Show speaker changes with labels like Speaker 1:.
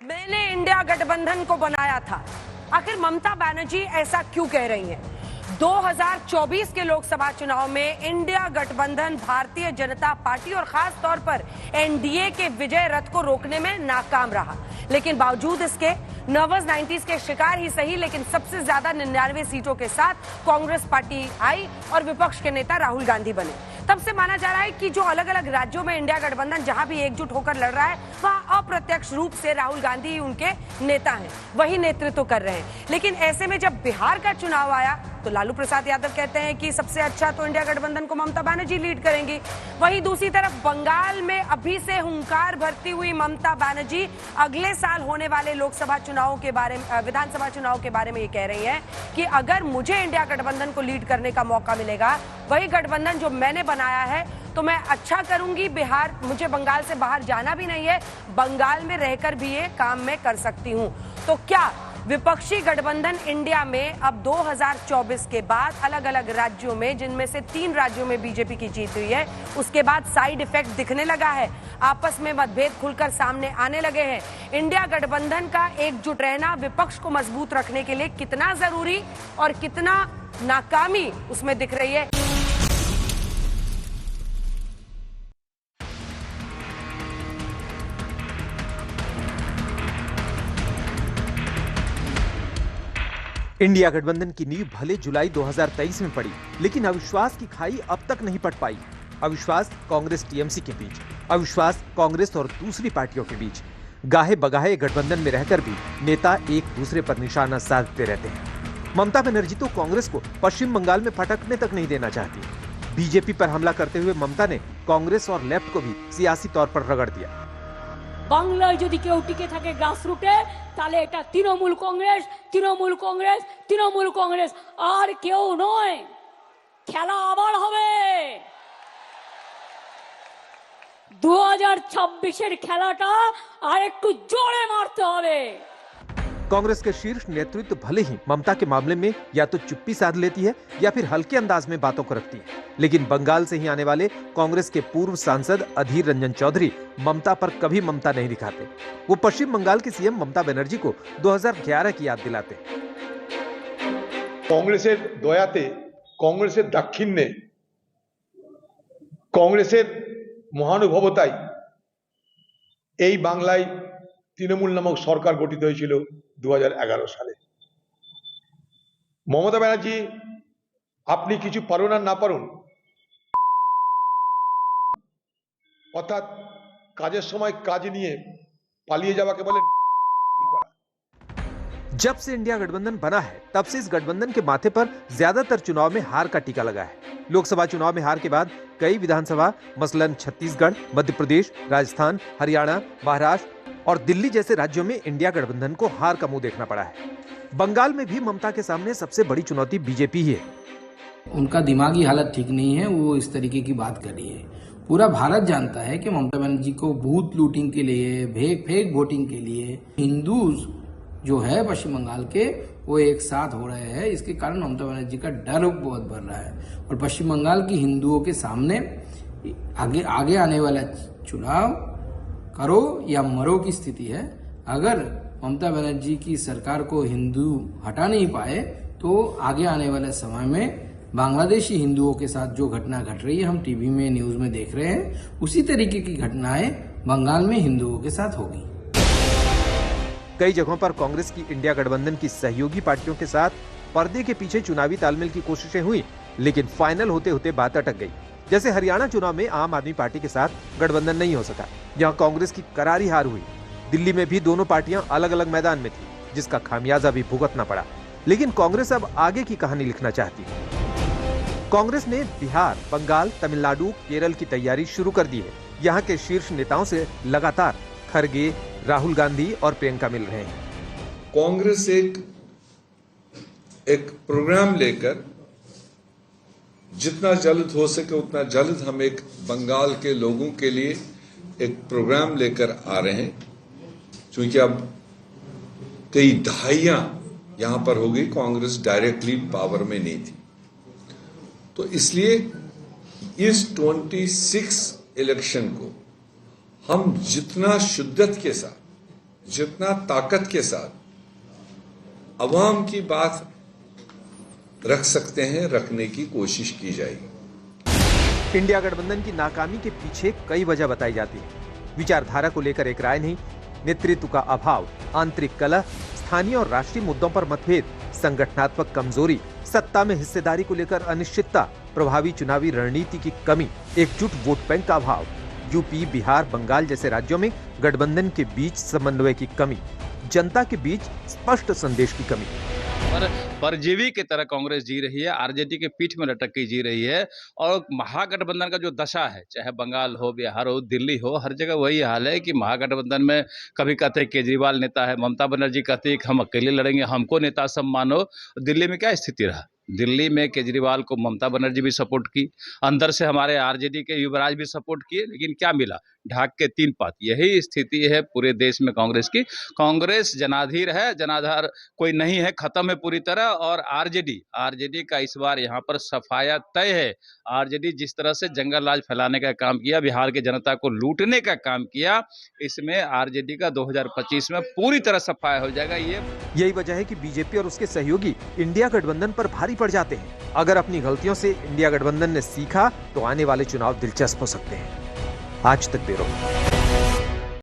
Speaker 1: मैंने इंडिया गठबंधन को बनाया था। आखिर ममता बनर्जी ऐसा क्यों कह रही हैं? 2024 के लोकसभा चुनाव में इंडिया गठबंधन भारतीय जनता पार्टी और खास तौर पर एनडीए के विजय रथ को रोकने में नाकाम रहा। लेकिन बावजूद इसके नर्वस 90s के शिकार ही सही, लेकिन सबसे ज्यादा 99 सीटों के साथ कांग्रेस पार्टी आई और विपक्ष के नेता राहुल गांधी बने। तब से माना जा रहा है कि जो अलग अलग राज्यों में इंडिया गठबंधन जहां भी एकजुट होकर लड़ रहा है, वहां अप्रत्यक्ष रूप से राहुल गांधी ही उनके नेता हैं, वही नेतृत्व कर रहे हैं। लेकिन ऐसे में जब बिहार का चुनाव आया तो लालू प्रसाद यादव कहते हैं कि सबसे अच्छा तो इंडिया गठबंधन को ममता बनर्जी लीड करेंगी। वहीं दूसरी तरफ बंगाल में अभी से हुंकार भरती हुई ममता बनर्जी अगले साल होने वाले लोकसभा चुनावों के बारे में, विधानसभा चुनाव के बारे में ये कह रही है कि अगर मुझे इंडिया गठबंधन को लीड करने का मौका मिलेगा, वही गठबंधन जो मैंने बनाया है, तो मैं अच्छा करूंगी। बिहार, मुझे बंगाल से बाहर जाना भी नहीं है, बंगाल में रहकर भी ये काम मैं कर सकती हूं। तो क्या विपक्षी गठबंधन इंडिया में अब 2024 के बाद अलग अलग राज्यों में, जिनमें से 3 राज्यों में बीजेपी की जीत हुई है, उसके बाद साइड इफेक्ट दिखने लगा है, आपस में मतभेद खुलकर सामने आने लगे हैं। इंडिया गठबंधन का एकजुट रहना विपक्ष को मजबूत रखने के लिए कितना जरूरी और कितना नाकामी उसमें दिख रही है।
Speaker 2: इंडिया गठबंधन की नींव भले जुलाई 2023 में पड़ी, लेकिन अविश्वास की खाई अब तक नहीं पट पाई। अविश्वास कांग्रेस टीएमसी के बीच, अविश्वास कांग्रेस और दूसरी पार्टियों के बीच। गाहे बगाहे गठबंधन में रहकर भी नेता एक दूसरे पर निशाना साधते रहते हैं। ममता बनर्जी तो कांग्रेस को पश्चिम बंगाल में फटकने तक नहीं देना चाहती। बीजेपी पर हमला करते हुए ममता ने कांग्रेस और लेफ्ट को भी सियासी तौर पर रगड़ दिया।
Speaker 3: বাংলায় যদি কেউ টিকে থাকে গ্রাসরুটে, তাহলে এটা তৃণমূল কংগ্রেস, তৃণমূল কংগ্রেস, তৃণমূল কংগ্রেস, আর কেউ নয়। খেলা আবার হবে। 2026-এর খেলাটা আর একটু জোরে মারতে হবে।
Speaker 2: कांग्रेस के शीर्ष नेतृत्व भले ही ममता के मामले में या तो चुप्पी साध लेती है या फिर हल्के अंदाज में बातों को रखती है, लेकिन बंगाल से ही आने वाले कांग्रेस के पूर्व सांसद अधीर रंजन चौधरी ममता पर कभी ममता नहीं दिखाते। वो पश्चिम बंगाल की सीएम ममता बनर्जी को 2011 की याद दिलाते।
Speaker 4: कांग्रेसेर दयाते, कांग्रेसेर दाक्षिण्ये, कांग्रेसेर महानुभवताय এই বাংলায় তৃণমূল নামক সরকার গঠিত হয়েছিল 2011 সালে। মমতা ব্যানার্জি, আপনি কিছু পারুন আর না পারুন, অর্থাৎ কাজের সময় কাজ নিয়ে পালিয়ে যাওয়াকে বলে।
Speaker 2: जब से इंडिया गठबंधन बना है, तब से इस गठबंधन के माथे पर ज्यादातर चुनाव में हार का टीका लगा है। लोकसभा चुनाव में हार के बाद कई विधानसभा, मसलन छत्तीसगढ़, मध्य प्रदेश, राजस्थान, हरियाणा, महाराष्ट्र और दिल्ली जैसे राज्यों में इंडिया गठबंधन को हार का मुंह देखना पड़ा है। बंगाल में भी ममता के सामने सबसे बड़ी चुनौती बीजेपी ही है।
Speaker 5: उनका दिमागी हालत ठीक नहीं है, वो इस तरीके की बात कर रही है। पूरा भारत जानता है कि ममता बनर्जी को बूथ लूटिंग के लिए, फेक वोटिंग के लिए हिंदूज जो है पश्चिम बंगाल के, वो एक साथ हो रहे हैं। इसके कारण ममता बनर्जी का डर बहुत बढ़ रहा है और पश्चिम बंगाल की हिंदुओं के सामने आगे आने वाला चुनाव करो या मरो की स्थिति है। अगर ममता बनर्जी की सरकार को हिंदू हटा नहीं पाए तो आगे आने वाले समय में बांग्लादेशी हिंदुओं के साथ जो घटना घट रही है, हम टीवी में, न्यूज में देख रहे हैं, उसी तरीके की घटनाएं बंगाल में हिंदुओं के साथ होगी।
Speaker 2: कई जगहों पर कांग्रेस की इंडिया गठबंधन की सहयोगी पार्टियों के साथ पर्दे के पीछे चुनावी तालमेल की कोशिशें हुई, लेकिन फाइनल होते होते बात अटक गई। जैसे हरियाणा चुनाव में आम आदमी पार्टी के साथ गठबंधन नहीं हो सका, जहां कांग्रेस की करारी हार हुई। दिल्ली में भी दोनों पार्टियां अलग अलग मैदान में थी, जिसका खामियाजा भी भुगतना पड़ा। लेकिन कांग्रेस अब आगे की कहानी लिखना चाहती है। कांग्रेस ने बिहार, बंगाल, तमिलनाडु, केरल की तैयारी शुरू कर दी है। यहाँ के शीर्ष नेताओं से लगातार खरगे, राहुल गांधी और प्रियंका मिल रहे हैं।
Speaker 6: कांग्रेस एक प्रोग्राम लेकर जितना जल्द हो सके उतना जल्द हम एक बंगाल के लोगों के लिए एक प्रोग्राम लेकर आ रहे हैं, क्योंकि अब कई दहाइयां यहां पर हो गई, कांग्रेस डायरेक्टली पावर में नहीं थी। तो इसलिए इस 26 इलेक्शन को हम जितना शिद्दत के साथ जितना ताकत के साथ अवाम की बात रख सकते हैं, रखने की कोशिश की जाएगी।
Speaker 2: इंडिया गठबंधन की नाकामी के पीछे कई वजह बताई जाती है। विचारधारा को लेकर एक राय नहीं, नेतृत्व का अभाव, आंतरिक कलह, स्थानीय और राष्ट्रीय मुद्दों पर मतभेद, संगठनात्मक कमजोरी, सत्ता में हिस्सेदारी को लेकर अनिश्चितता, प्रभावी चुनावी रणनीति की कमी, एकजुट वोट बैंक का अभाव, यूपी, बिहार, बंगाल जैसे राज्यों में गठबंधन के बीच समन्वय की कमी, जनता के बीच स्पष्ट संदेश की कमी।
Speaker 7: पर परजीवी की तरह कांग्रेस जी रही है, आरजेडी के पीठ में लटक के जी रही है। और महागठबंधन का जो दशा है, चाहे बंगाल हो, बिहार हो, दिल्ली हो, हर जगह वही हाल है कि महागठबंधन में कभी कहते हैं केजरीवाल नेता है, ममता बनर्जी कहती है कि हम अकेले लड़ेंगे, हमको नेता सब मानो। दिल्ली में क्या स्थिति रहा? दिल्ली में केजरीवाल को ममता बनर्जी भी सपोर्ट की, अंदर से हमारे आरजेडी के युवराज भी सपोर्ट किए, लेकिन क्या मिला? ढाक के 3 पात। यही स्थिति है पूरे देश में कांग्रेस की। कांग्रेस जनाधीर है, जनाधार कोई नहीं है, खत्म है पूरी तरह। और आरजेडी का इस बार यहाँ पर सफाया तय है। आरजेडी जिस तरह से जंगल राज फैलाने का काम किया, बिहार की जनता को लूटने का काम किया, इसमें आरजेडी का 2025 में पूरी तरह सफाया हो जाएगा। यही
Speaker 2: वजह है कि बीजेपी और उसके सहयोगी इंडिया गठबंधन पर भारी पड़ जाते हैं। अगर अपनी गलतियों से इंडिया गठबंधन ने सीखा तो आने वाले चुनाव दिलचस्प हो सकते हैं। आज तक ब्यूरो।